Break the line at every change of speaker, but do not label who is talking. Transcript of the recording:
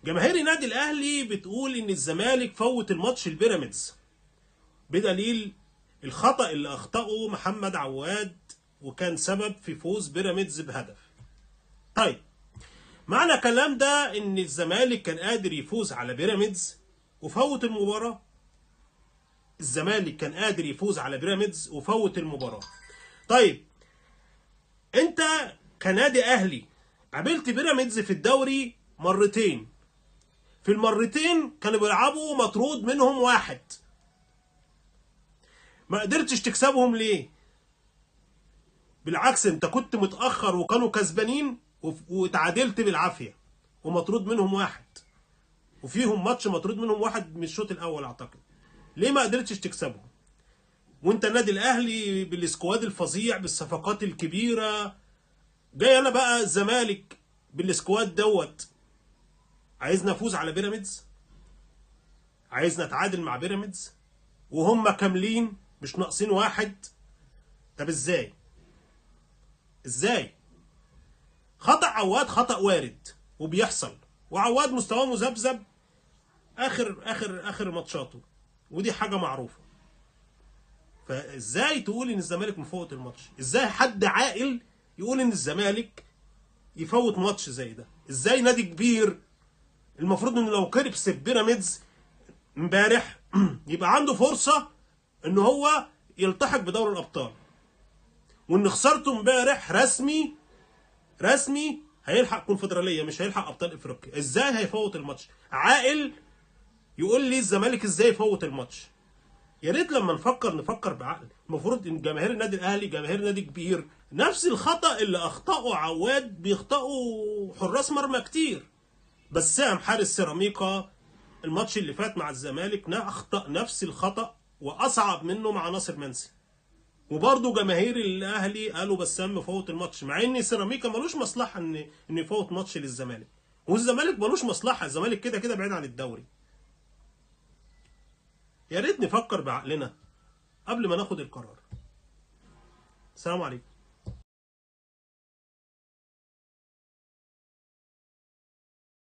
جماهير النادي الاهلي بتقول ان الزمالك فوت الماتش البيراميدز بدليل الخطأ اللي اخطأه محمد عواد وكان سبب في فوز بيراميدز بهدف. طيب معنى الكلام ده ان الزمالك كان قادر يفوز على بيراميدز وفوت المباراة. الزمالك كان قادر يفوز على بيراميدز وفوت المباراة. طيب انت كنادي اهلي قابلت بيراميدز في الدوري مرتين، في المرتين كانوا بيلعبوا مطرود منهم واحد، ما قدرتش تكسبهم ليه؟ بالعكس انت كنت متأخر وكانوا كسبانين وتعادلت بالعافية ومطرود منهم واحد، وفيهم ماتش مطرود منهم واحد من الشوط الاول اعتقد. ليه ما قدرتش تكسبهم وانت النادي الاهلي بالسكواد الفظيع بالصفقات الكبيرة؟ جاي انا بقى الزمالك بالسكواد دوت عايزنا نفوز على بيراميدز، عايزنا نتعادل مع بيراميدز وهم كاملين مش ناقصين واحد. طب ازاي؟ ازاي؟ خطأ عواد خطأ وارد وبيحصل، وعواد مستواه مذبذب اخر ماتشاته ودي حاجه معروفه. فازاي تقول ان الزمالك مفوت الماتش؟ ازاي حد عاقل يقول ان الزمالك يفوت ماتش زي ده؟ ازاي نادي كبير المفروض انه لو كسب بيراميدز امبارح يبقى عنده فرصه ان هو يلتحق بدوري الابطال، وان خسارته امبارح رسمي هيلحق كونفدراليه مش هيلحق ابطال افريقيا؟ ازاي هيفوت الماتش؟ عاقل يقول لي الزمالك ازاي يفوت الماتش؟ يا ريت لما نفكر بعقل. المفروض ان جماهير النادي الاهلي جماهير نادي كبير، نفس الخطا اللي اخطاه عواد بيخطئوا حراس مرمى كتير. بسام حارس سيراميكا الماتش اللي فات مع الزمالك اخطا نفس الخطا واصعب منه مع ناصر منسي، وبرضه جماهير الاهلي قالوا بسام مفوت الماتش، مع ان سيراميكا ملوش مصلحه ان يفوت ماتش للزمالك، والزمالك ملوش مصلحه، الزمالك كده بعيد عن الدوري. يا ريت نفكر بعقلنا قبل ما ناخد القرار. السلام عليكم.